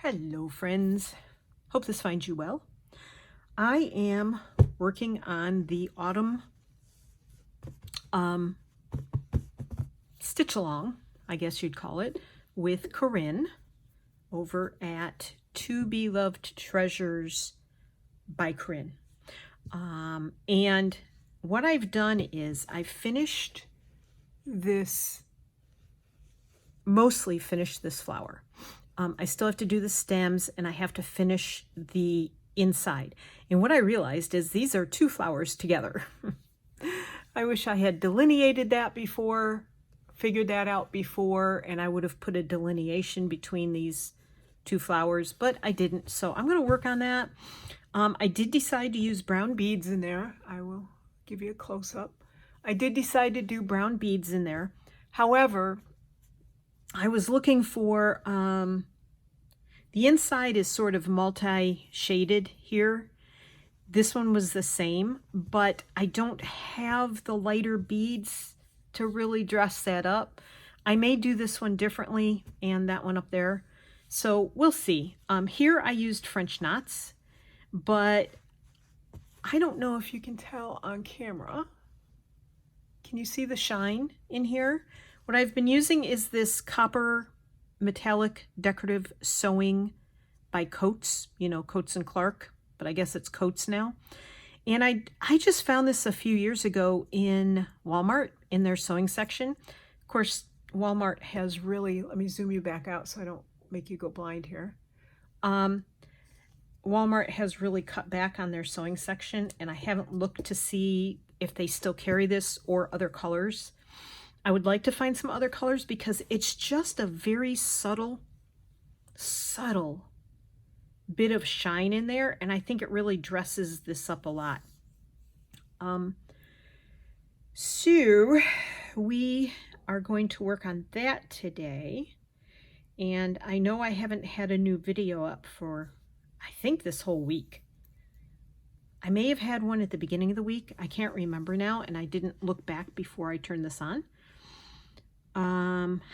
Hello friends, hope this finds you well. I am working on the autumn stitch along, I guess you'd call it, with Corrine over at To Be Loved Treasures by Corrine. And what I've done is I've finished this, mostly finished this flower. I still have to do the stems and I have to finish the inside. And what I realized is these are two flowers together. I wish I had delineated that before, figured that out before, and I would have put a delineation between these two flowers, but I didn't. So I'm going to work on that. I did decide to use brown beads in there. I will give you a close-up. I did decide to do brown beads in there. However, I was looking for, the inside is sort of multi-shaded here. This one was the same, but I don't have the lighter beads to really dress that up. I may do this one differently and that one up there. So we'll see. Here I used French knots, but I don't know if you can tell on camera. Can you see the shine in here? What I've been using is this copper metallic decorative sewing by Coates, you know, Coates and Clark, but I guess it's Coates now. And I just found this a few years ago in Walmart in their sewing section. Of course, Walmart has really, let me zoom you back out so I don't make you go blind here. Walmart has really cut back on their sewing section, and I haven't looked to see if they still carry this or other colors. I would like to find some other colors because it's just a very subtle bit of shine in there, and I think it really dresses this up a lot. So we are going to work on that today, and I know I haven't had a new video up for, I think, this whole week. I may have had one at the beginning of the week. I can't remember now, and I didn't look back before I turned this on.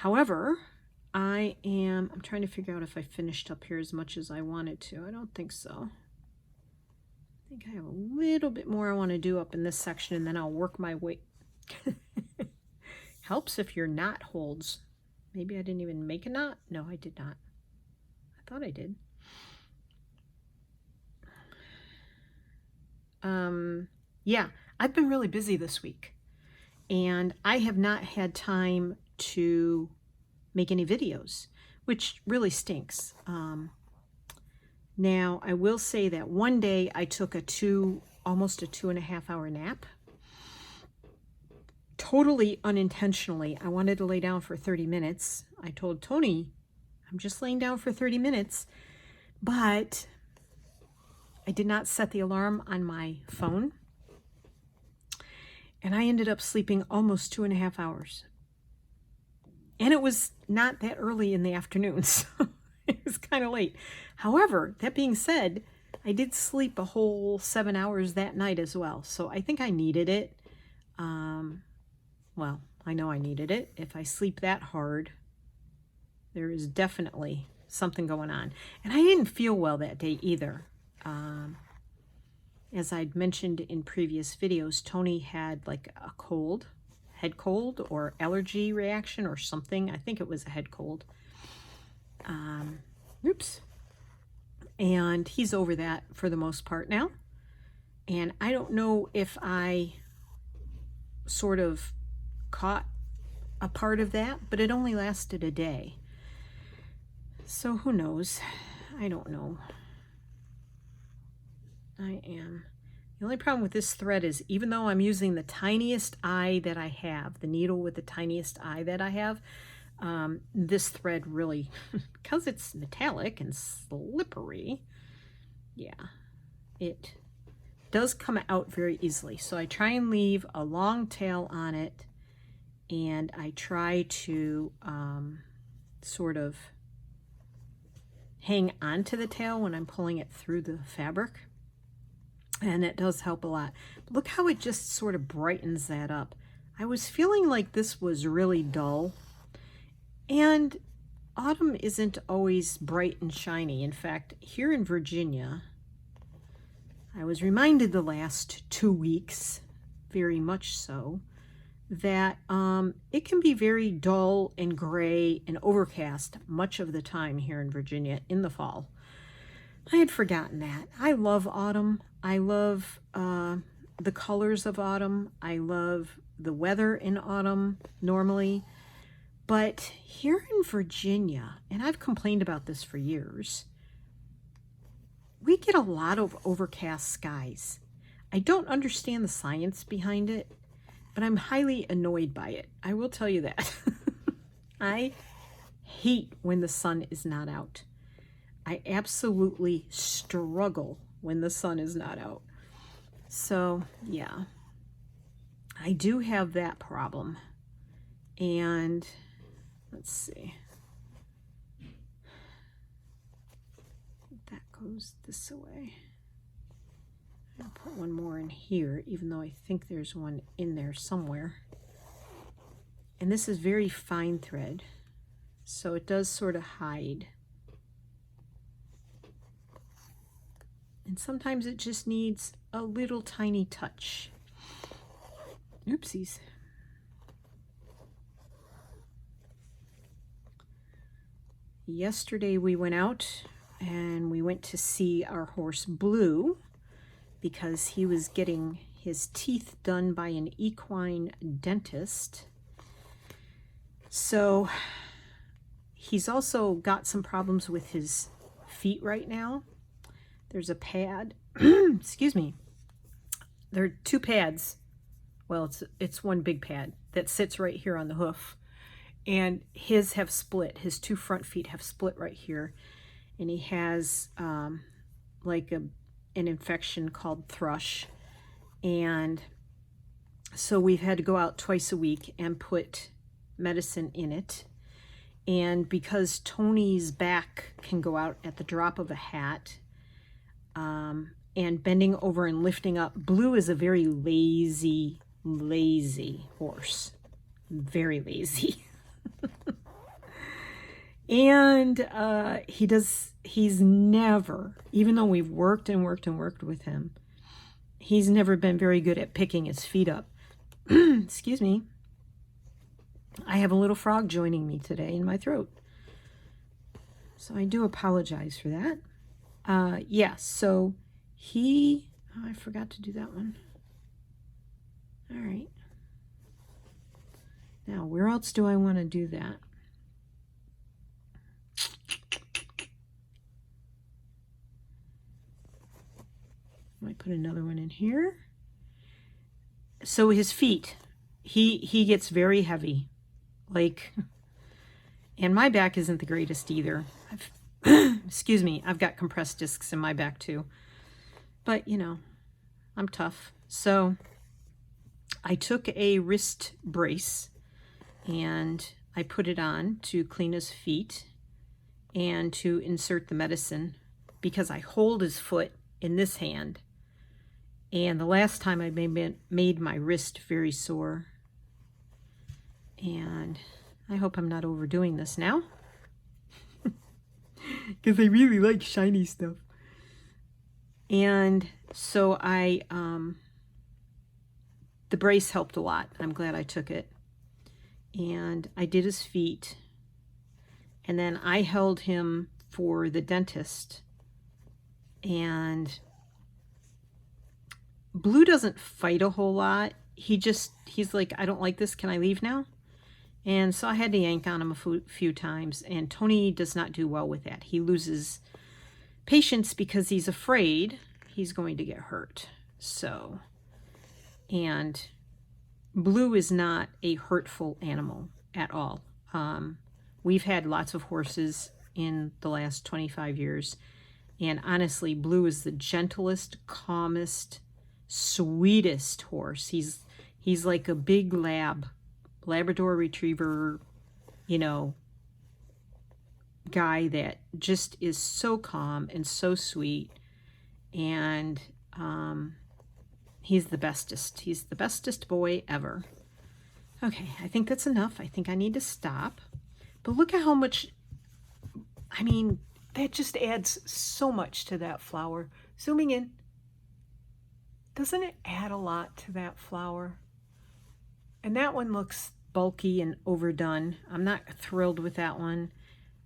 However, I'm trying to figure out if I finished up here as much as I wanted to. I don't think so. I think I have a little bit more I want to do up in this section, and then I'll work my way. Helps if your knot holds. Maybe I didn't even make a knot. No, I did not. I thought I did. Yeah, I've been really busy this week, and I have not had time to make any videos, which really stinks. Now, I will say that one day I took almost a 2.5-hour nap. Totally unintentionally. I wanted to lay down for 30 minutes. I told Tony, I'm just laying down for 30 minutes, but I did not set the alarm on my phone. And I ended up sleeping almost 2.5 hours. And it was not that early in the afternoon, so it was kind of late. However, that being said, I did sleep a whole 7 hours that night as well. So I think I needed it. Well, I know I needed it. If I sleep that hard, there is definitely something going on. And I didn't feel well that day either. As I'd mentioned in previous videos, Tony had like a cold, head cold or allergy reaction or something. I think it was a head cold. Oops. And he's over that for the most part now. And I don't know if I sort of caught a part of that, but it only lasted a day. So who knows? I don't know. The only problem with this thread is, even though I'm using the tiniest eye that I have, the needle with the tiniest eye that I have, this thread really, because it's metallic and slippery, yeah, it does come out very easily. So I try and leave a long tail on it, and I try to sort of hang onto the tail when I'm pulling it through the fabric. And it does help a lot. But look how it just sort of brightens that up. I was feeling like this was really dull. And autumn isn't always bright and shiny. In fact, here in Virginia, I was reminded the last 2 weeks, very much so, that it can be very dull and gray and overcast much of the time here in Virginia in the fall. I had forgotten that. I love autumn. I love the colors of autumn. I love the weather in autumn normally. But here in Virginia, and I've complained about this for years, we get a lot of overcast skies. I don't understand the science behind it, but I'm highly annoyed by it. I will tell you that. I hate when the sun is not out. I absolutely struggle when the sun is not out. So, yeah, I do have that problem. And let's see. That goes this way. I'll put one more in here, even though I think there's one in there somewhere. And this is very fine thread, so it does sort of hide. And sometimes it just needs a little tiny touch. Oopsies. Yesterday we went out and we went to see our horse Blue because he was getting his teeth done by an equine dentist. So he's also got some problems with his feet right now. There's a pad, excuse me. There are 2 pads. Well, it's one big pad that sits right here on the hoof. And his have split. His 2 front feet have split right here. And he has like an infection called thrush. And so we've had to go out twice a week and put medicine in it. And because Tony's back can go out at the drop of a hat, and bending over and lifting up, Blue is a very lazy horse. Very lazy. And he's never, even though we've worked with him, he's never been very good at picking his feet up. Excuse me. I have a little frog joining me today in my throat. So I do apologize for that. Yeah, so I forgot to do that one. All right. Now, where else do I want to do that? Might put another one in here. So his feet, he gets very heavy. Like, and my back isn't the greatest either. Excuse me, I've got compressed discs in my back too. But, you know, I'm tough. So I took a wrist brace and I put it on to clean his feet and to insert the medicine because I hold his foot in this hand. And the last time I made my wrist very sore. And I hope I'm not overdoing this now. Because I really like shiny stuff. And so the brace helped a lot. I'm glad I took it. And I did his feet. And then I held him for the dentist. And Blue doesn't fight a whole lot. He's like, I don't like this. Can I leave now? And so I had to yank on him a few times. And Tony does not do well with that. He loses patience because he's afraid he's going to get hurt. So, and Blue is not a hurtful animal at all. We've had lots of horses in the last 25 years. And honestly, Blue is the gentlest, calmest, sweetest horse. He's like a big Labrador retriever, you know, guy that just is so calm and so sweet. And he's the bestest. He's the bestest boy ever. Okay, I think that's enough. I think I need to stop. But look at how much I mean, that just adds so much to that flower. Zooming in, doesn't it add a lot to that flower? And that one looks bulky and overdone. I'm not thrilled with that one.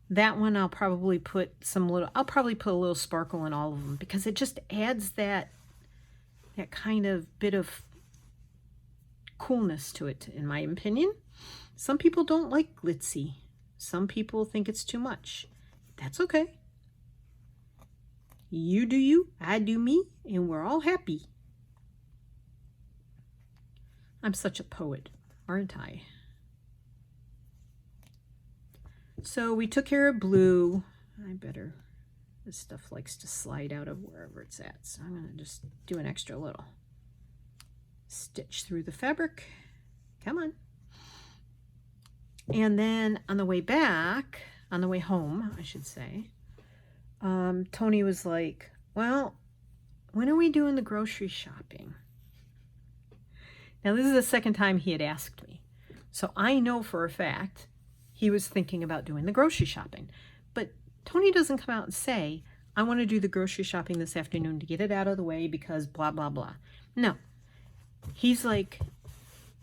That one I'll probably put I'll probably put a little sparkle in all of them because it just adds that kind of bit of coolness to it, in my opinion. Some people don't like glitzy. Some people think it's too much. That's okay. You do you, I do me, and we're all happy. I'm such a poet, aren't I? So we took care of blue. This stuff likes to slide out of wherever it's at, so I'm going to just do an extra little stitch through the fabric. Come on. And then on the way home, I should say, Tony was like, well, when are we doing the grocery shopping? Now, this is the second time he had asked me. So I know for a fact he was thinking about doing the grocery shopping. But Tony doesn't come out and say, I want to do the grocery shopping this afternoon to get it out of the way because blah, blah, blah. No. He's like,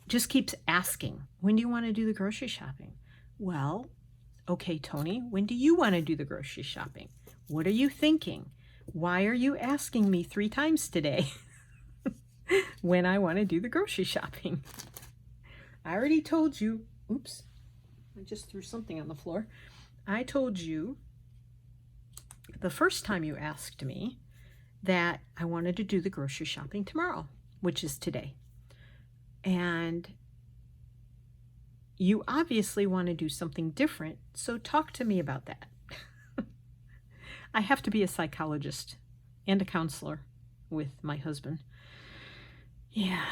just keeps asking, when do you want to do the grocery shopping? Well, okay, Tony, when do you want to do the grocery shopping? What are you thinking? Why are you asking me 3 times today when I want to do the grocery shopping? I already told you, oops, I just threw something on the floor. I told you the first time you asked me that I wanted to do the grocery shopping tomorrow, which is today. And you obviously want to do something different, so talk to me about that. I have to be a psychologist and a counselor with my husband. Yeah,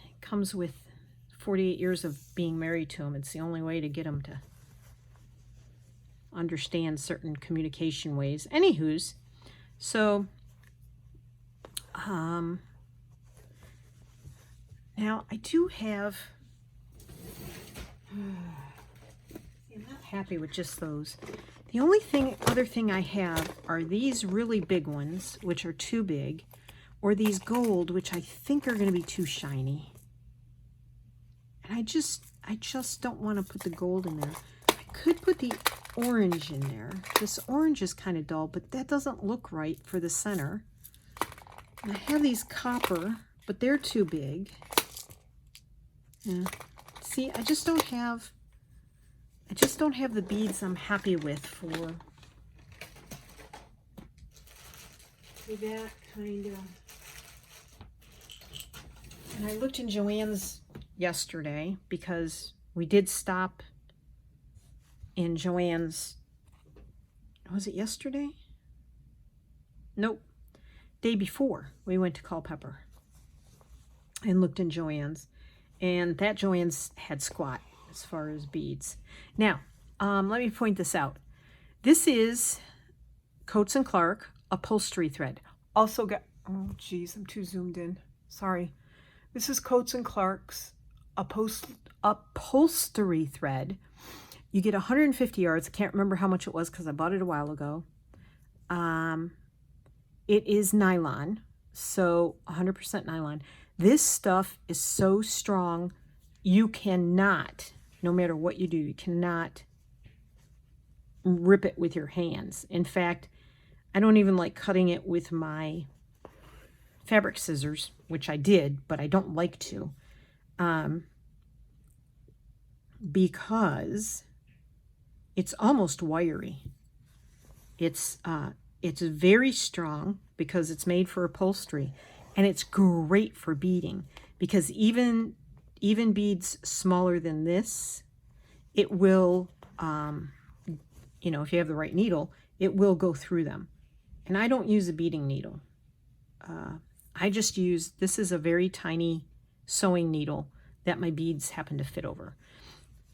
it comes with 48 years of being married to him. It's the only way to get him to understand certain communication ways. Anywho's, so now I do have, I'm not happy with just those. The only other thing I have are these really big ones, which are too big, or these gold, which I think are going to be too shiny. And I just don't want to put the gold in there. I could put the orange in there. This orange is kind of dull, but that doesn't look right for the center. And I have these copper, but they're too big. Yeah. See, I just don't have the beads I'm happy with for that kind of. And I looked in Joann's yesterday because we did stop in Joann's. Was it yesterday? Nope. Day before we went to Culpeper and looked in Joann's, and that Joann's had squat as far as beads. Now, let me point this out. This is Coats & Clark upholstery thread. Also got, oh geez, I'm too zoomed in. Sorry. This is Coats & Clark's upholstery thread. You get 150 yards. I can't remember how much it was because I bought it a while ago. It is nylon, so 100% nylon. This stuff is so strong, you cannot, no matter what you do, you cannot rip it with your hands. In fact, I don't even like cutting it with my fabric scissors, which I did, but I don't like to, because it's almost wiry. It's very strong because it's made for upholstery, and it's great for beading because even beads smaller than this, it will, if you have the right needle, it will go through them. And I don't use a beading needle. I just use, this is a very tiny sewing needle that my beads happen to fit over.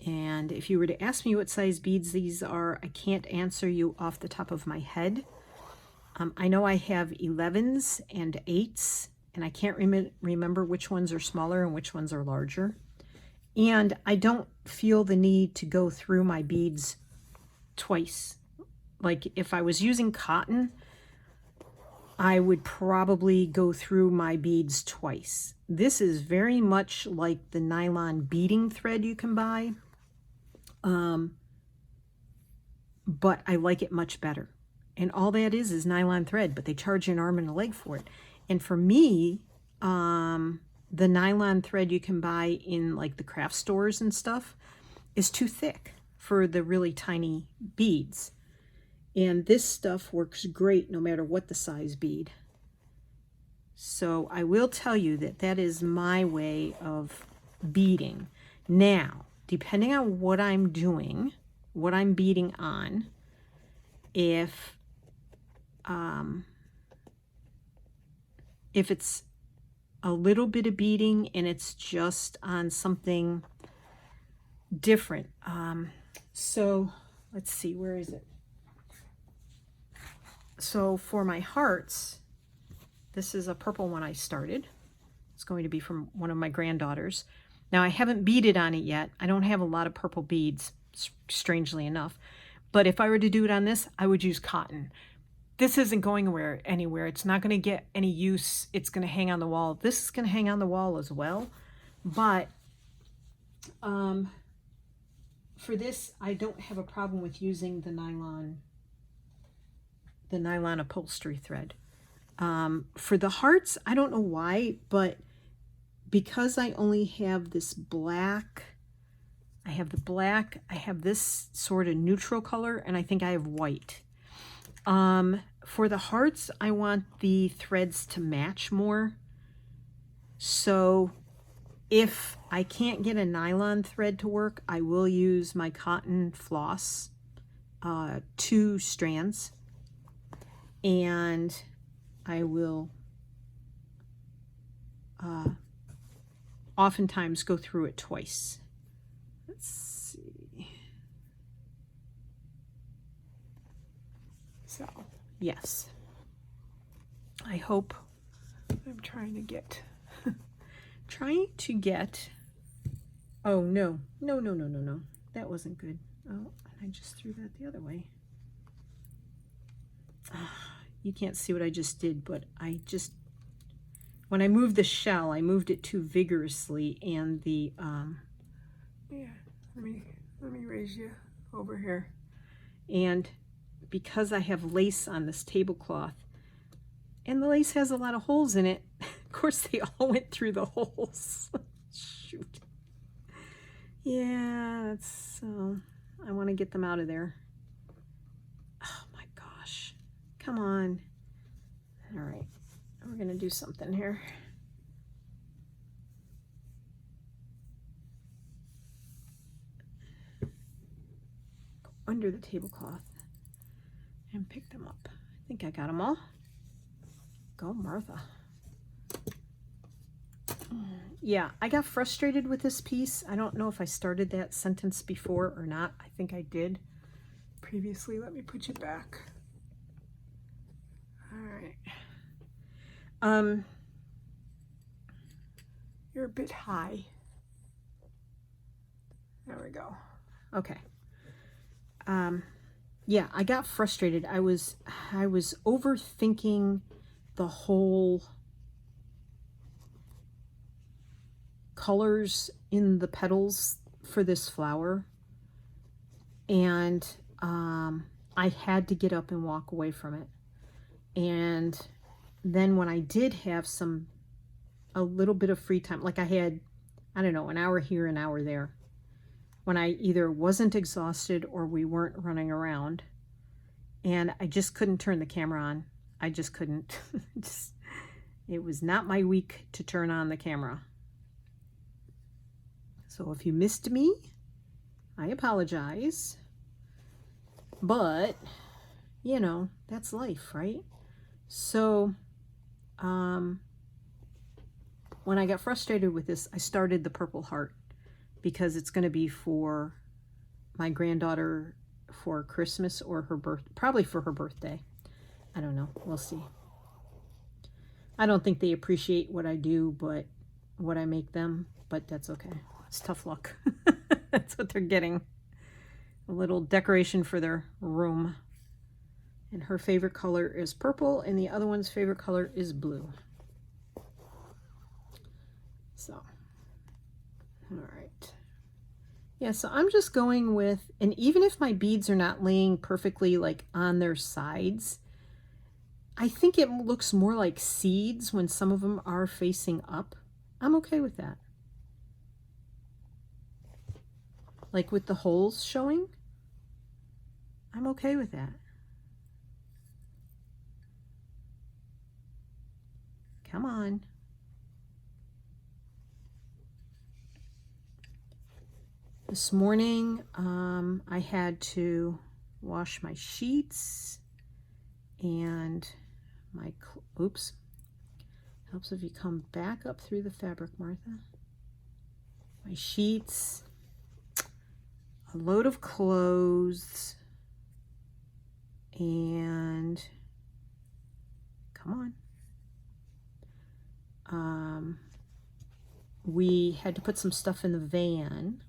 And if you were to ask me what size beads these are, I can't answer you off the top of my head. I know I have 11s and 8s, and I can't remember which ones are smaller and which ones are larger. And I don't feel the need to go through my beads twice Like if I was using cotton, I would probably go through my beads twice. This is very much like the nylon beading thread you can buy, but I like it much better. And all that is nylon thread, but they charge you an arm and a leg for it. And for me, the nylon thread you can buy in like the craft stores and stuff is too thick for the really tiny beads. And this stuff works great no matter what the size bead. So I will tell you that that is my way of beading. Now, depending on what I'm doing, what I'm beading on, if it's a little bit of beading and it's just on something different. So let's see, where is it? So for my hearts, this is a purple one I started. It's going to be from one of my granddaughters. Now I haven't beaded on it yet. I don't have a lot of purple beads, strangely enough. But if I were to do it on this, I would use cotton. This isn't going anywhere. It's not going to get any use. It's going to hang on the wall. This is going to hang on the wall as well. But for this, I don't have a problem with using the nylon upholstery thread. For the hearts, I don't know why, but because I only have this black, I have the black, I have this sort of neutral color, and I think I have white. For the hearts, I want the threads to match more. So if I can't get a nylon thread to work, I will use my cotton floss, 2 strands, and I will oftentimes go through it twice. Let's see. So, yes. I hope I'm trying to get, oh, no. That wasn't good. Oh, I just threw that the other way. You can't see what I just did, but when I moved the shell, I moved it too vigorously, and the, yeah, let me raise you over here. And because I have lace on this tablecloth, and the lace has a lot of holes in it, of course they all went through the holes. Shoot. Yeah, that's so, I want to get them out of there. Oh my gosh. Come on. All right, we're gonna do something here. Go under the tablecloth and pick them up. I think I got them all. Go, Martha. Yeah, I got frustrated with this piece. I don't know if I started that sentence before or not. I think I did previously. Let me put you back. All right. You're a bit high. There we go. Okay. Yeah, I got frustrated. I was overthinking the whole colors in the petals for this flower, and I had to get up and walk away from it. And then when I did have a little bit of free time, like I had, I don't know, an hour here, an hour there, when I either wasn't exhausted or we weren't running around, and I just couldn't turn the camera on. I just couldn't. It was not my week to turn on the camera. So if you missed me, I apologize. But, you know, that's life, right? So, when I got frustrated with this, I started the purple heart because it's going to be for my granddaughter for Christmas or her probably for her birthday. I don't know. We'll see. I don't think they appreciate what I do, but what I make them, but that's okay. It's tough luck. That's what they're getting. A little decoration for their room. And her favorite color is purple, and the other one's favorite color is blue. So, all right. Yeah, so I'm just going with, and even if my beads are not laying perfectly like on their sides, I think it looks more like seeds when some of them are facing up. I'm okay with that. Like with the holes showing, I'm okay with that. Come on. This morning, I had to wash my sheets and my, oops, helps if you come back up through the fabric, Martha. My sheets, a load of clothes, and come on. We had to put some stuff in the van.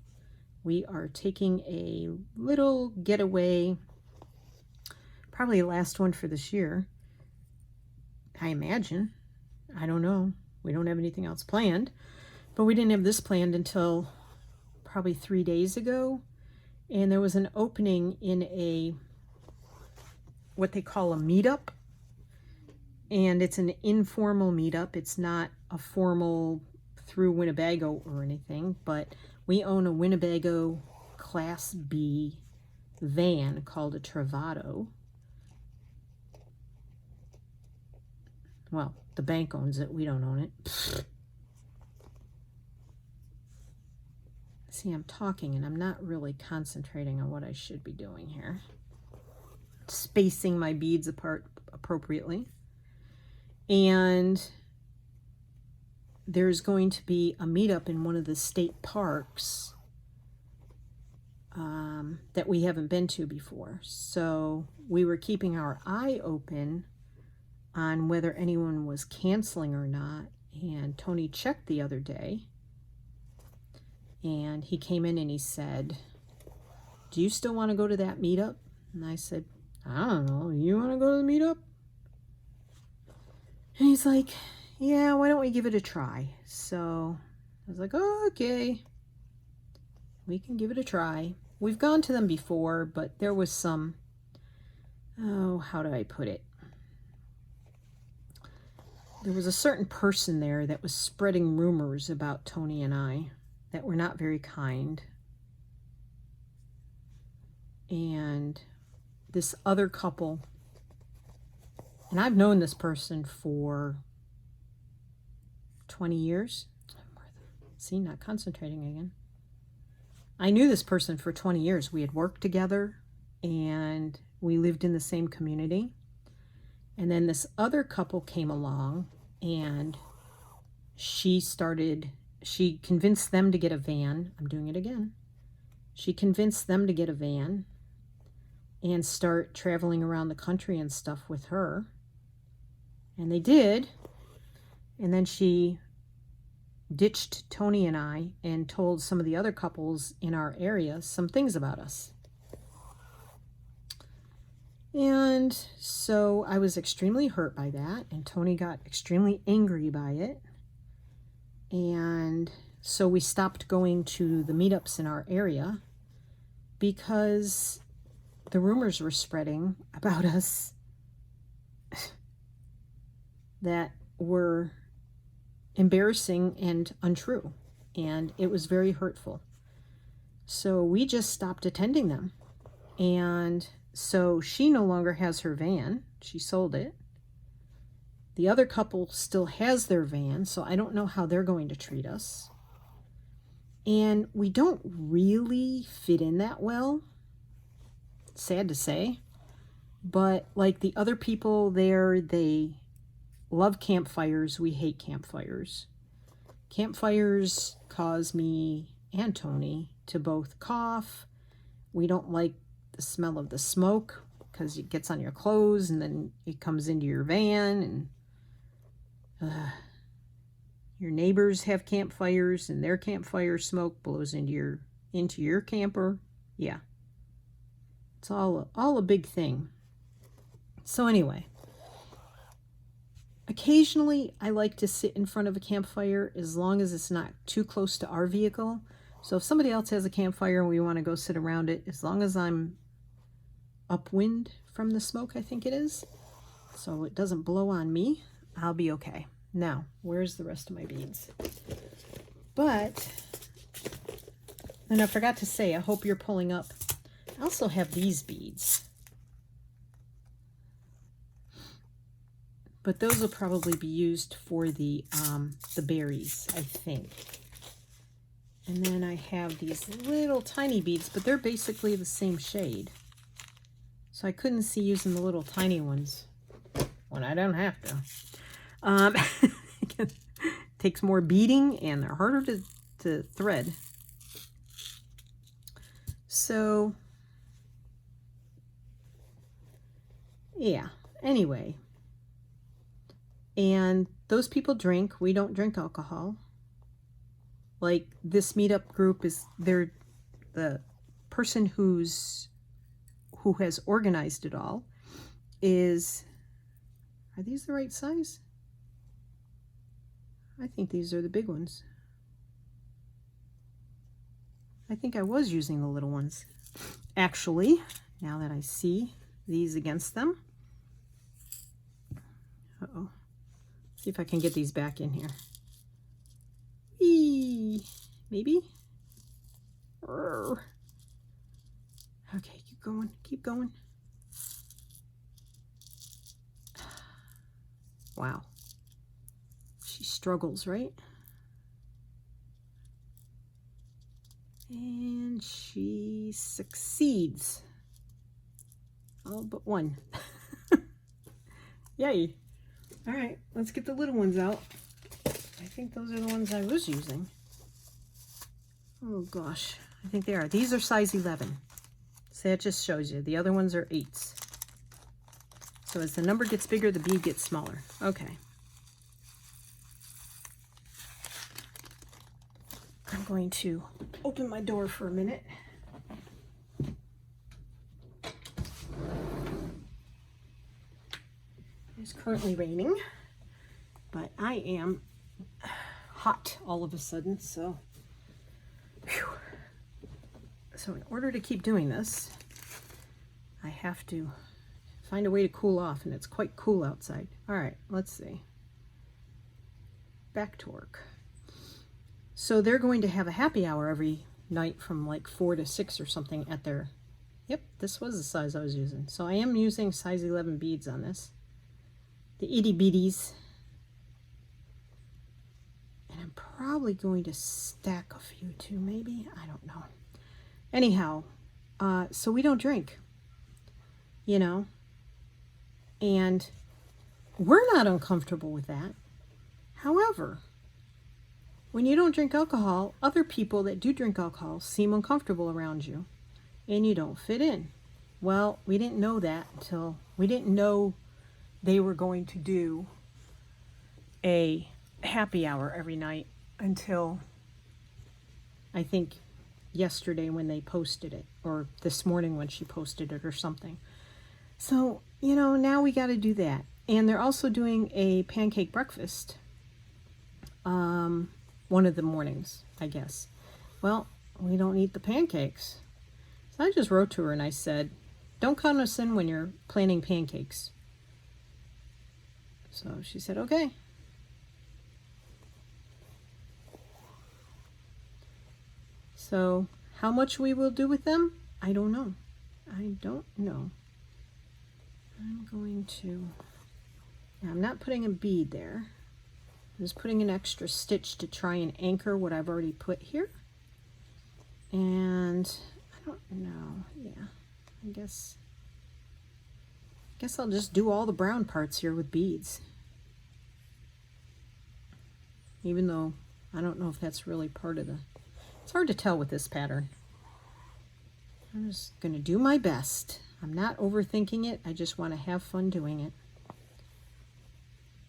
We are taking a little getaway, probably the last one for this year, I imagine. I don't know. We don't have anything else planned, but we didn't have this planned until probably 3 days ago. And there was an opening in a, what they call a meetup. And it's an informal meetup. It's not a formal through Winnebago or anything, but we own a Winnebago Class B van called a Travato. Well, the bank owns it. We don't own it. See, I'm talking and I'm not really concentrating on what I should be doing here. Spacing my beads apart appropriately. And there's going to be a meetup in one of the state parks that we haven't been to before. So we were keeping our eye open on whether anyone was canceling or not. And Tony checked the other day. And he came in and he said, "Do you still want to go to that meetup?" And I said, "I don't know. You want to go to the meetup?" And he's like, "Yeah, why don't we give it a try?" So I was like, "Oh, okay. We can give it a try." We've gone to them before, but there was some, oh, how do I put it? There was a certain person there that was spreading rumors about Tony and I that were not very kind. And this other couple, and I've known this person for 20 years. See, not concentrating again. I knew this person for 20 years. We had worked together and we lived in the same community. And then this other couple came along and she convinced them to get a van. I'm doing it again. She convinced them to get a van and start traveling around the country and stuff with her. And they did. And then she ditched Tony and I and told some of the other couples in our area some things about us. And so I was extremely hurt by that, and Tony got extremely angry by it. And so we stopped going to the meetups in our area because the rumors were spreading about us that were embarrassing and untrue, and it was very hurtful. So we just stopped attending them. And so she no longer has her van. She sold it. The other couple still has their van, so I don't know how they're going to treat us. And we don't really fit in that well, sad to say. But like the other people there, they love campfires. We hate campfires. Campfires cause me and Tony to both cough. We don't like the smell of the smoke because it gets on your clothes and then it comes into your van, and your neighbors have campfires and their campfire smoke blows into your camper. Yeah, it's all a big thing. So anyway, occasionally I like to sit in front of a campfire as long as it's not too close to our vehicle. So if somebody else has a campfire and we want to go sit around it, as long as I'm upwind from the smoke, I think it is, so it doesn't blow on me, I'll be okay. Now, where's the rest of my beads? But, and I forgot to say, I hope you're pulling up, I also have these beads. But those will probably be used for the berries, I think. And then I have these little tiny beads, but they're basically the same shade. So I couldn't see using the little tiny ones when I don't have to. It takes more beading and they're harder to thread. So, yeah, anyway. And those people drink. We don't drink alcohol. Like this meetup group they're the person who has organized it all is, are these the right size? I think these are the big ones. I think I was using the little ones. Actually, now that I see these against them. Uh-oh. See if I can get these back in here. Maybe? Okay, keep going, keep going. Wow. She struggles, right? And she succeeds. All but one. Yay. All right, let's get the little ones out. I think those are the ones I was using. Oh gosh, I think they are. These are size 11. So that just shows you. The other ones are 8s. So as the number gets bigger, the bead gets smaller. Okay. I'm going to open my door for a minute. It's currently raining, but I am hot all of a sudden, so whew. So in order to keep doing this, I have to find a way to cool off, and it's quite cool outside. All right, let's see. Back to work. So they're going to have a happy hour every night from like 4 to 6 or something at their, yep, this was the size I was using. So I am using size 11 beads on this. The itty bitties. And I'm probably going to stack a few too, maybe. I don't know. Anyhow, so we don't drink, you know, and we're not uncomfortable with that. However, when you don't drink alcohol, other people that do drink alcohol seem uncomfortable around you and you don't fit in. Well, we didn't know that until we didn't know they were going to do a happy hour every night until I think yesterday when they posted it, or this morning when she posted it or something. So, you know, now we got to do that. And they're also doing a pancake breakfast one of the mornings, I guess. Well, we don't eat the pancakes. So I just wrote to her and I said, don't count us in when you're planning pancakes. So she said, okay. So how much we will do with them, I don't know. I don't know. I'm going to, now I'm not putting a bead there. I'm just putting an extra stitch to try and anchor what I've already put here. And I don't know, yeah, I guess I'll just do all the brown parts here with beads. Even though I don't know if that's really part of the, it's hard to tell with this pattern. I'm just going to do my best. I'm not overthinking it. I just want to have fun doing it.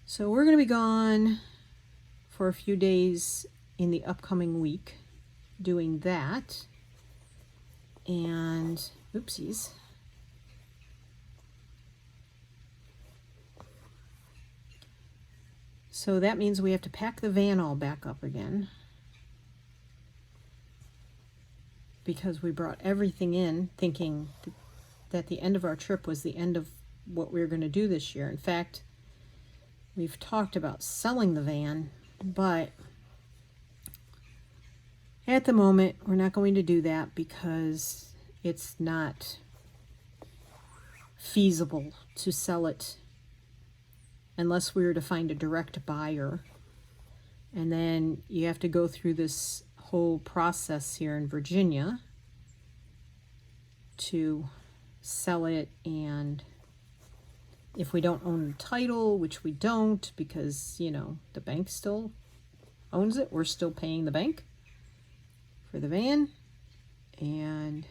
So we're going to be gone for a few days in the upcoming week doing that. And, oopsies. So that means we have to pack the van all back up again, because we brought everything in thinking that the end of our trip was the end of what we were going to do this year. In fact, we've talked about selling the van, but at the moment we're not going to do that because it's not feasible to sell it unless we were to find a direct buyer. And then you have to go through this whole process here in Virginia to sell it, and if we don't own the title, which we don't because, you know, the bank still owns it, we're still paying the bank for the van, and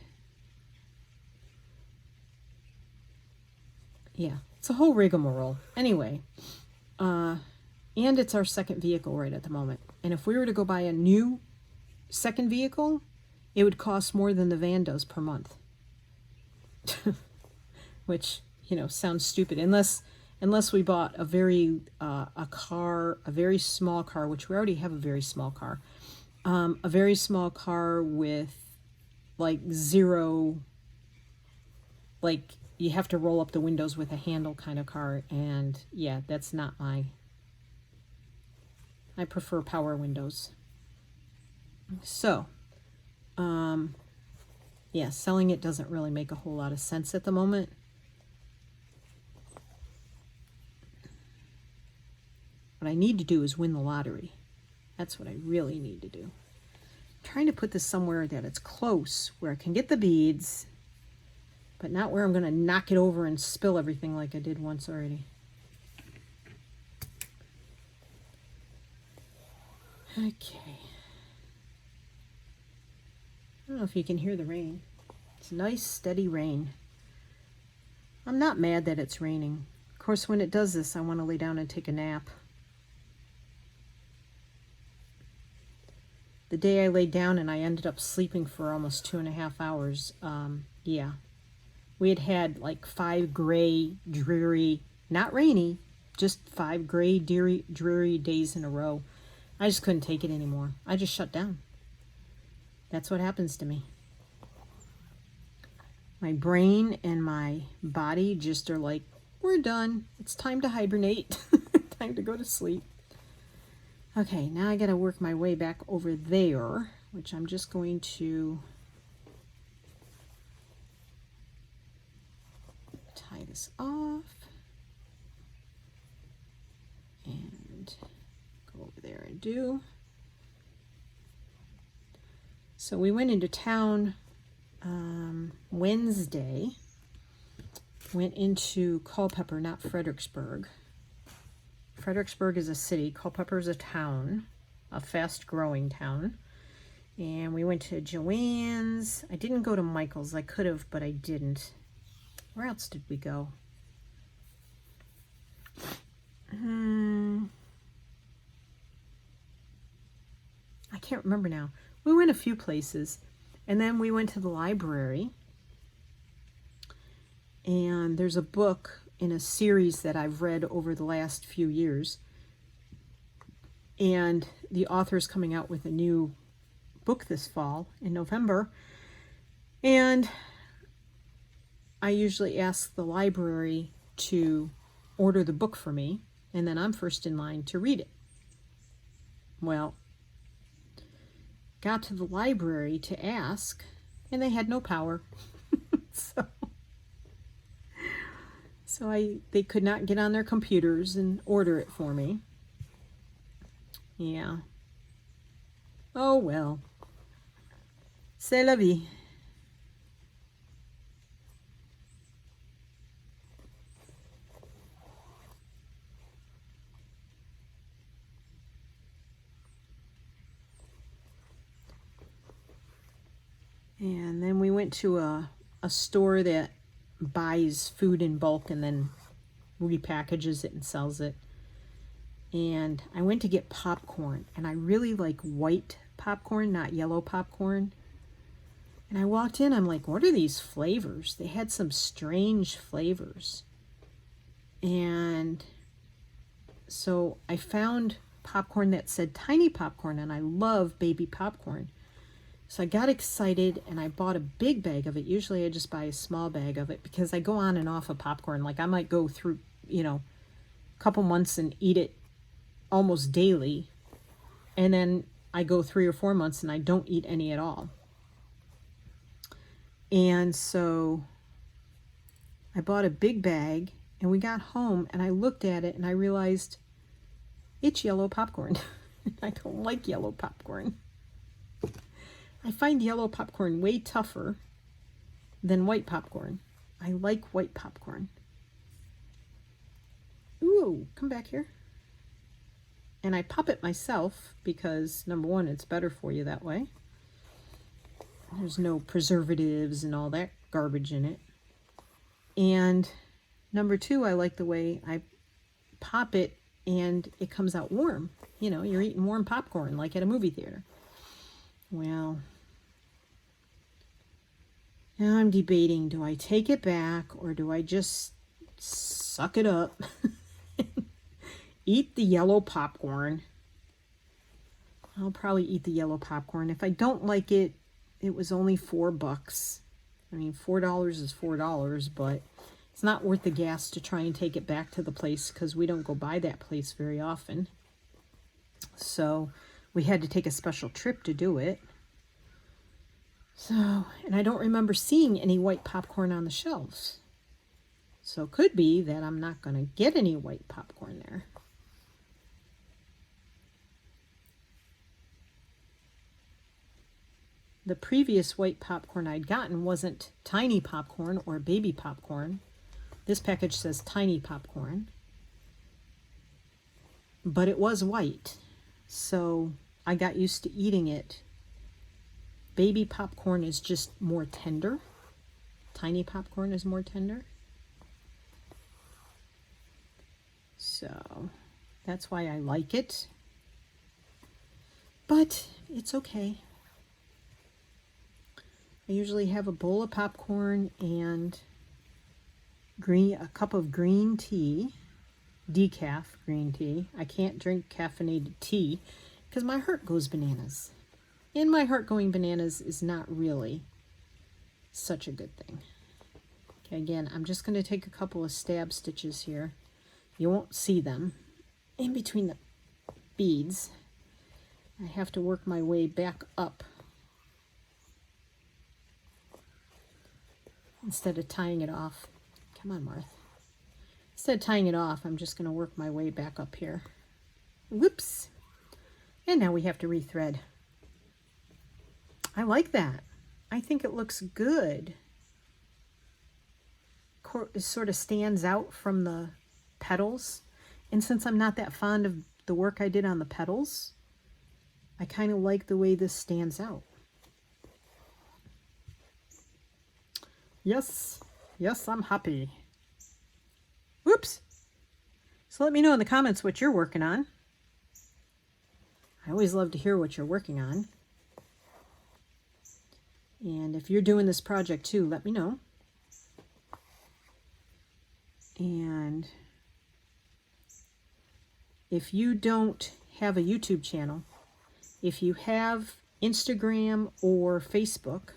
yeah, it's a whole rigmarole. Anyway, and it's our second vehicle right at the moment, and if we were to go buy a new second vehicle, it would cost more than the van does per month. Which, you know, sounds stupid unless we bought a very small car, which we already have a very small car, a very small car with like zero, like you have to roll up the windows with a handle kind of car, and yeah, that's not I prefer power windows. So yeah, selling it doesn't really make a whole lot of sense at the moment. What I need to do is win the lottery. That's what I really need to do. I'm trying to put this somewhere that it's close, where I can get the beads, but not where I'm going to knock it over and spill everything like I did once already. Okay. I don't know if you can hear the rain. It's nice, steady rain. I'm not mad that it's raining. Of course, when it does this, I want to lay down and take a nap. The day I laid down and I ended up sleeping for almost 2.5 hours, yeah. We had like 5 gray, dreary, not rainy, just 5 gray, dreary days in a row. I just couldn't take it anymore. I just shut down. That's what happens to me. My brain and my body just are like, we're done. It's time to hibernate. Time to go to sleep. Okay, now I got to work my way back over there, which I'm just going to tie this off and go over there and do. So we went into town Wednesday, went into Culpeper, not Fredericksburg. Fredericksburg is a city, Culpeper is a town, a fast-growing town. And we went to Joann's. I didn't go to Michael's. I could have, but I didn't. Where else did we go? I can't remember now. We went a few places, and then we went to the library, and there's a book in a series that I've read over the last few years, and the author is coming out with a new book this fall in November, and I usually ask the library to order the book for me, and then I'm first in line to read it. Well, got to the library to ask, and they had no power. So they could not get on their computers and order it for me. Yeah. Oh well. C'est la vie. And then we went to a store that buys food in bulk and then repackages it and sells it. And I went to get popcorn, and I really like white popcorn, not yellow popcorn. And I walked in, I'm like, what are these flavors? They had some strange flavors. And So I found popcorn that said tiny popcorn, and I love baby popcorn. So I got excited and I bought a big bag of it. Usually I just buy a small bag of it because I go on and off of popcorn. Like I might go through, a couple months and eat it almost daily. And then I go 3 or 4 months and I don't eat any at all. And so I bought a big bag and we got home and I looked at it and I realized it's yellow popcorn. I don't like yellow popcorn. I find yellow popcorn way tougher than white popcorn. I like white popcorn. Ooh, come back here. And I pop it myself because, number one, it's better for you that way. There's no preservatives and all that garbage in it. And number two, I like the way I pop it and it comes out warm. You're eating warm popcorn like at a movie theater. Well, now I'm debating, do I take it back or do I just suck it up? Eat the yellow popcorn. I'll probably eat the yellow popcorn. If I don't like it, it was only $4. I mean, $4 is $4, but it's not worth the gas to try and take it back to the place because we don't go by that place very often. So we had to take a special trip to do it. So, and I don't remember seeing any white popcorn on the shelves. So it could be that I'm not going to get any white popcorn there. The previous white popcorn I'd gotten wasn't tiny popcorn or baby popcorn. This package says tiny popcorn. But it was white. So I got used to eating it. Baby popcorn is just more tender. Tiny popcorn is more tender. So that's why I like it. But it's okay. I usually have a bowl of popcorn and a cup of green tea, decaf green tea. I can't drink caffeinated tea because my heart goes bananas. And my heart going bananas is not really such a good thing. Okay, again, I'm just going to take a couple of stab stitches here. You won't see them. In between the beads, I have to work my way back up instead of tying it off. Come on, Martha. Instead of tying it off, I'm just going to work my way back up here. Whoops. And now we have to rethread. I like that. I think it looks good. It sort of stands out from the petals. And since I'm not that fond of the work I did on the petals, I kind of like the way this stands out. Yes, I'm happy. Whoops. So let me know in the comments what you're working on. I always love to hear what you're working on. And if you're doing this project too, let me know. And if you don't have a YouTube channel, if you have Instagram or Facebook,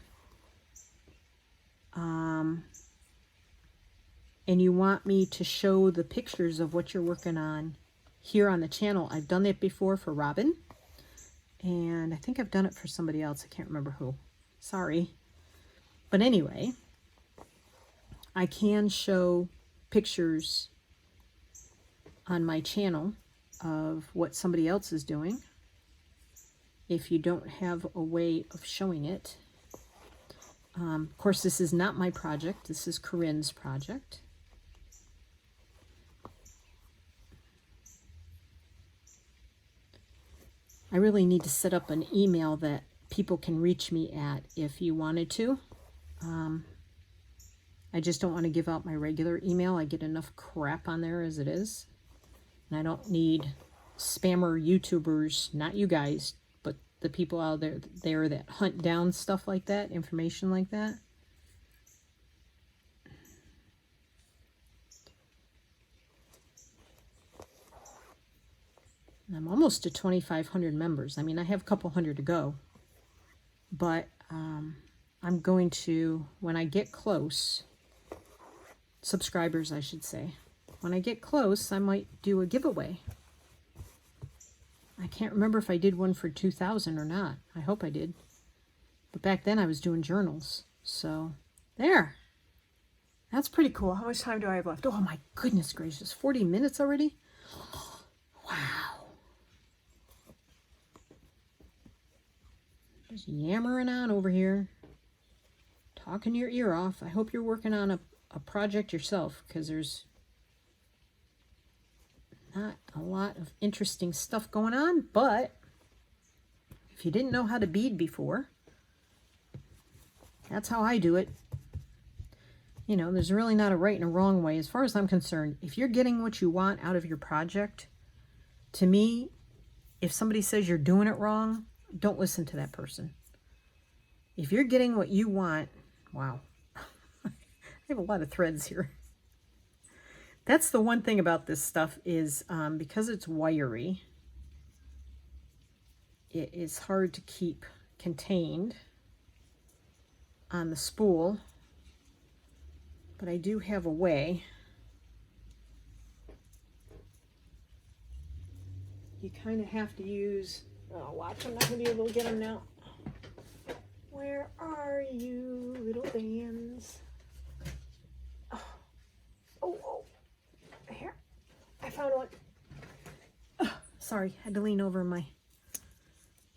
and you want me to show the pictures of what you're working on here on the channel, I've done that before for Robin. And I think I've done it for somebody else. I can't remember who. Sorry. But anyway, I can show pictures on my channel of what somebody else is doing if you don't have a way of showing it. Of course, this is not my project. This is Corrine's project. I really need to set up an email that people can reach me at if you wanted to. I just don't want to give out my regular email. I get enough crap on there as it is. And I don't need spammer YouTubers, not you guys, but the people out there that hunt down stuff like that, information like that. I'm almost to 2,500 members. I mean, I have a couple hundred to go, but I'm going to, when I get close, subscribers, I should say, when I get close, I might do a giveaway. I can't remember if I did one for 2,000 or not. I hope I did. But back then I was doing journals. So there. That's pretty cool. How much time do I have left? Oh my goodness gracious. 40 minutes already? Wow. Just yammering on over here. Talking your ear off. I hope you're working on a project yourself, because there's not a lot of interesting stuff going on. But if you didn't know how to bead before, that's how I do it. You know, there's really not a right and a wrong way. As far as I'm concerned, if you're getting what you want out of your project, to me, if somebody says you're doing it wrong, don't listen to that person. If you're getting what you want, wow. I have a lot of threads here. That's the one thing about this stuff is because it's wiry, it is hard to keep contained on the spool. But I do have a way. You kind of have to use, oh, watch, I'm not going to be able to get them now. Where are you, little bands? Oh, here, I found one. Oh, sorry, had to lean over my,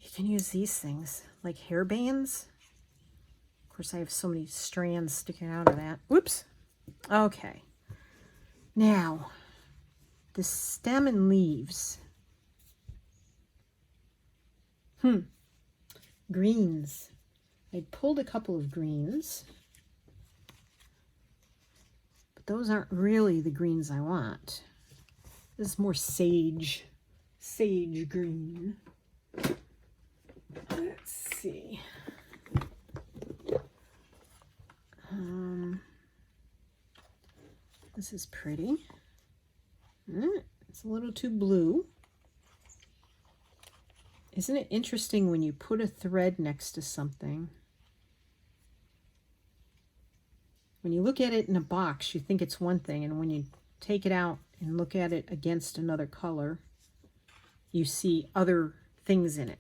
you can use these things like hair bands. Of course, I have so many strands sticking out of that. Whoops. Okay. Now, the stem and leaves. Greens. I pulled a couple of greens, but those aren't really the greens I want. This is more sage green. Let's see. This is pretty. It's a little too blue. Isn't it interesting when you put a thread next to something? When you look at it in a box, you think it's one thing, and when you take it out and look at it against another color, you see other things in it.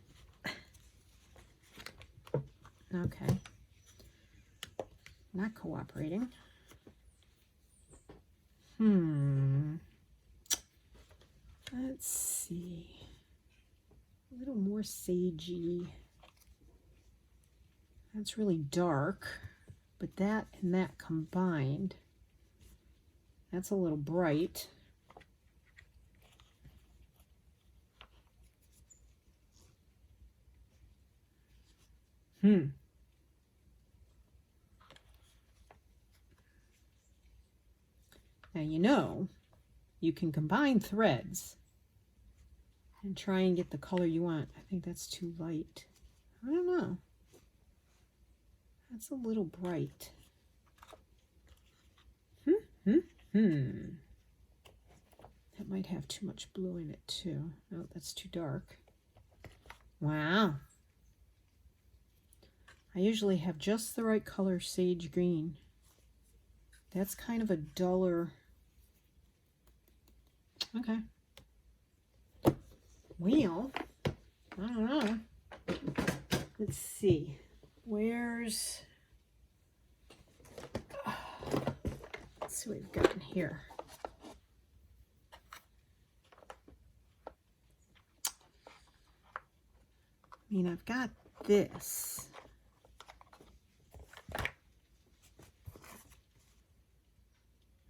Okay. Not cooperating. Let's see. A little more sagey. That's really dark, but that and that combined, that's a little bright. Now, you know, you can combine threads and try and get the color you want. I think that's too light. I don't know. That's a little bright. That might have too much blue in it too. Oh, that's too dark. Wow. I usually have just the right color sage green. That's kind of a duller. Okay. Well, I don't know. Let's see. Where's... let's see what we've got in here. I mean, I've got this.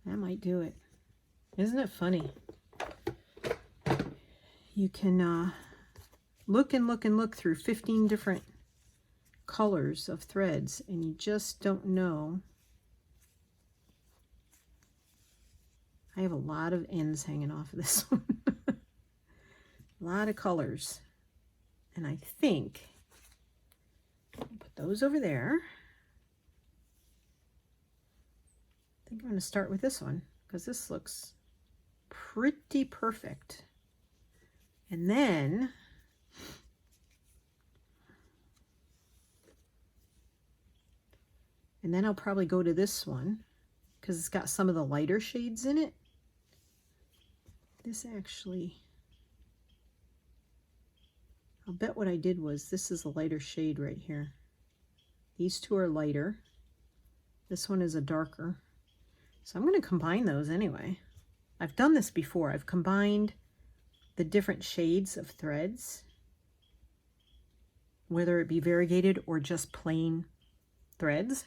That might do it. Isn't it funny? You can look and look and look through 15 different colors of threads, and you just don't know. I have a lot of ends hanging off of this one. A lot of colors. And I think I'll put those over there. I think I'm going to start with this one because this looks pretty perfect. And then I'll probably go to this one because it's got some of the lighter shades in it. This actually, I'll bet what I did was, this is a lighter shade right here. These two are lighter. This one is a darker. So I'm going to combine those anyway. I've done this before. I've combined the different shades of threads, whether it be variegated or just plain threads.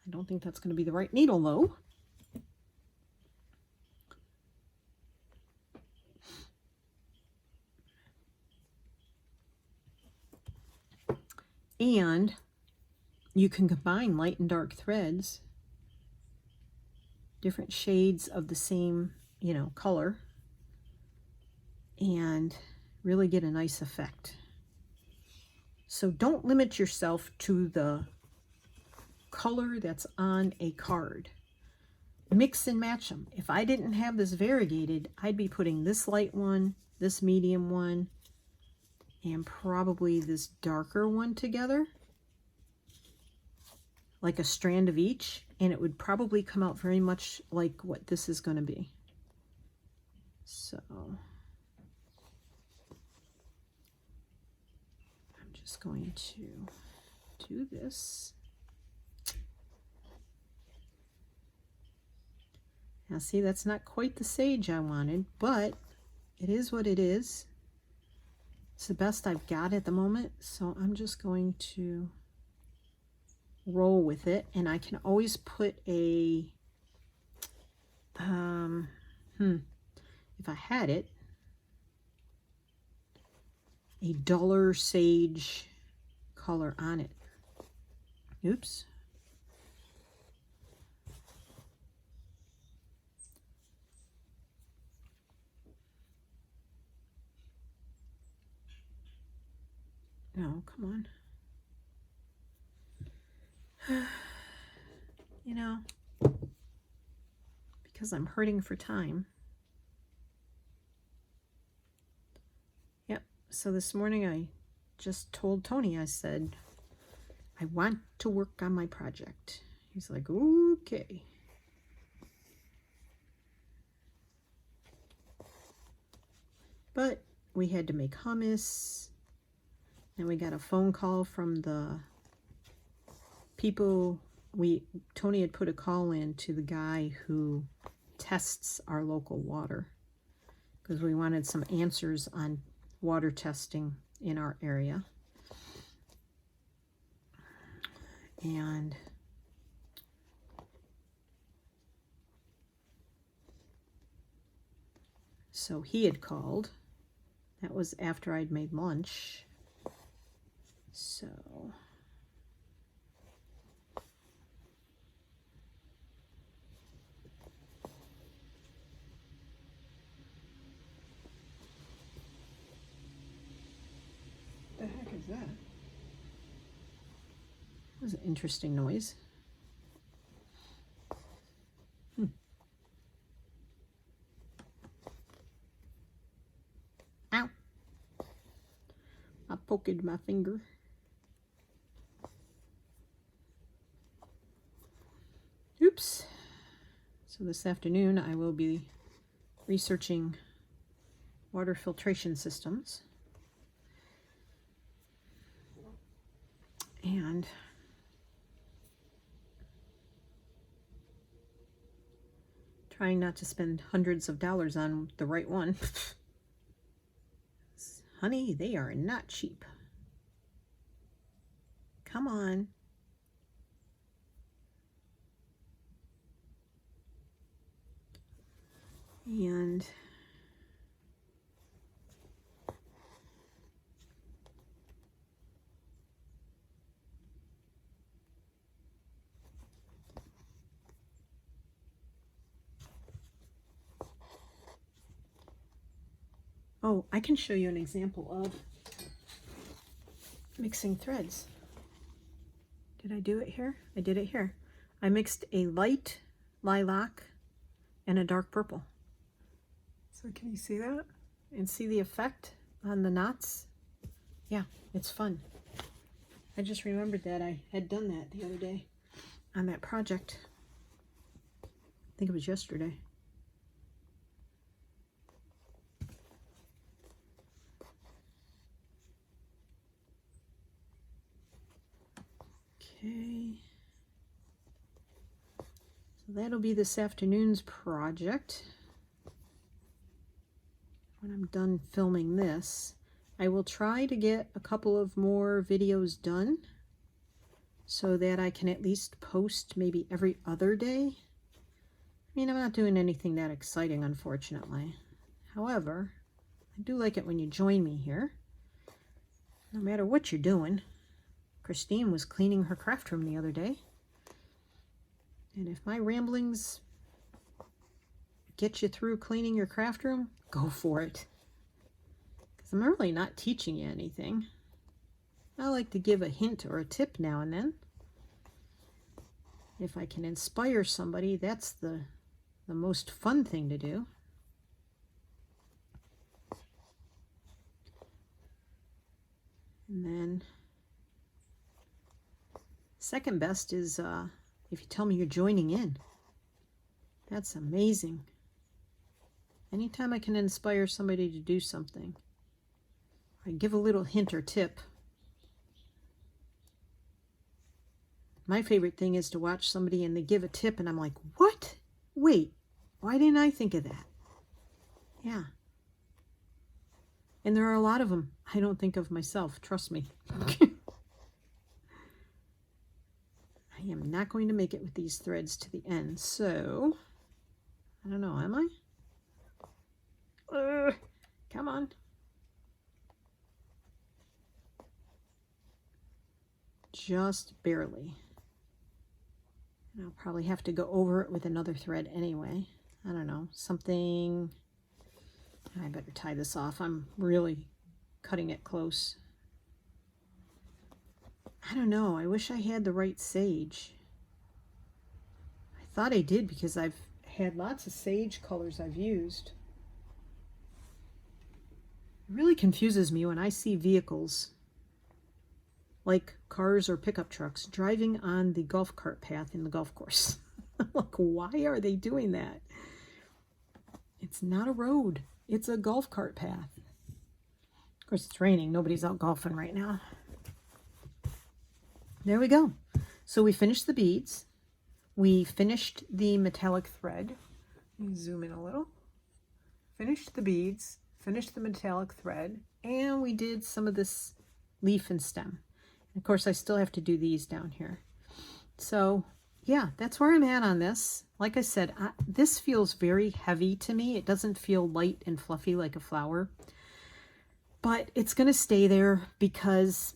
I don't think that's going to be the right needle though. And you can combine light and dark threads, different shades of the same, you know, color, and really get a nice effect. So don't limit yourself to the color that's on a card. Mix and match them. If I didn't have this variegated, I'd be putting this light one, this medium one, and probably this darker one together, like a strand of each, and it would probably come out very much like what this is going to be. So I'm just going to do this. Now see, that's not quite the sage I wanted, but it is what it is. It's the best I've got at the moment, so I'm just going to roll with it. And I can always put a if I had it, a duller sage color on it. Oops. No, come on. You know, because I'm hurting for time. Yep, so this morning I just told Tony, I said, I want to work on my project. He's like, okay. But we had to make hummus. And we got a phone call from the people. Tony had put a call in to the guy who tests our local water, because we wanted some answers on water testing in our area. And so he had called. That was after I'd made lunch. So what the heck is that? That was an interesting noise. Ow! I poked my finger. Oops. So this afternoon I will be researching water filtration systems and trying not to spend hundreds of dollars on the right one. Honey, they are not cheap. Come on. And oh, I can show you an example of mixing threads. Did I do it here? I did it here. I mixed a light lilac and a dark purple. So can you see that? And see the effect on the knots? Yeah, it's fun. I just remembered that I had done that the other day on that project. I think it was yesterday. Okay. So that'll be this afternoon's project. When I'm done filming this, I will try to get a couple of more videos done so that I can at least post maybe every other day. I mean, I'm not doing anything that exciting, unfortunately. However, I do like it when you join me here, no matter what you're doing. Christine was cleaning her craft room the other day, and if my ramblings get you through cleaning your craft room, go for it. Because I'm really not teaching you anything. I like to give a hint or a tip now and then. If I can inspire somebody, that's the most fun thing to do. And then second best is if you tell me you're joining in. That's amazing. Anytime I can inspire somebody to do something, I give a little hint or tip. My favorite thing is to watch somebody and they give a tip and I'm like, what? Wait, why didn't I think of that? Yeah. And there are a lot of them I don't think of myself, trust me. I am not going to make it with these threads to the end, so I don't know, am I? Come on. Just barely. And I'll probably have to go over it with another thread anyway. I don't know, something. I better tie this off. I'm really cutting it close. I don't know. I wish I had the right sage. I thought I did because I've had lots of sage colors I've used. It really confuses me when I see vehicles like cars or pickup trucks driving on the golf cart path in the golf course. I'm like, why are they doing that? It's not a road. It's a golf cart path. Of course, it's raining. Nobody's out golfing right now. There we go. So we finished the beads. We finished the metallic thread. Let me zoom in a little. Finished the beads, finished the metallic thread, and we did some of this leaf and stem. And of course, I still have to do these down here. So yeah, that's where I'm at on this. Like I said, this feels very heavy to me. It doesn't feel light and fluffy like a flower, but it's going to stay there because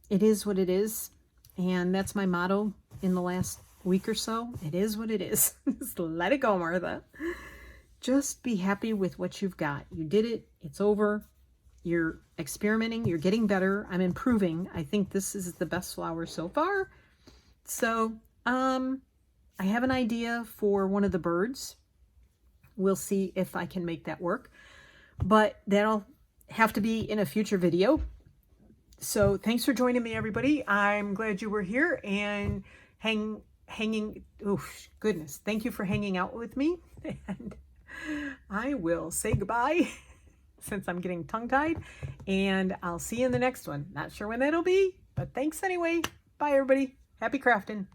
it is what it is. And that's my motto in the last week or so. It is what it is. Just let it go, Martha. Just be happy with what you've got. You did it. It's over. You're experimenting. You're getting better. I'm improving. I think this is the best flower so far. So, I have an idea for one of the birds. We'll see if I can make that work. But that'll have to be in a future video. So thanks for joining me, everybody. I'm glad you were here and hanging. Oh, goodness. Thank you for hanging out with me. And I will say goodbye since I'm getting tongue-tied. And I'll see you in the next one. Not sure when that'll be, but thanks anyway. Bye, everybody. Happy crafting.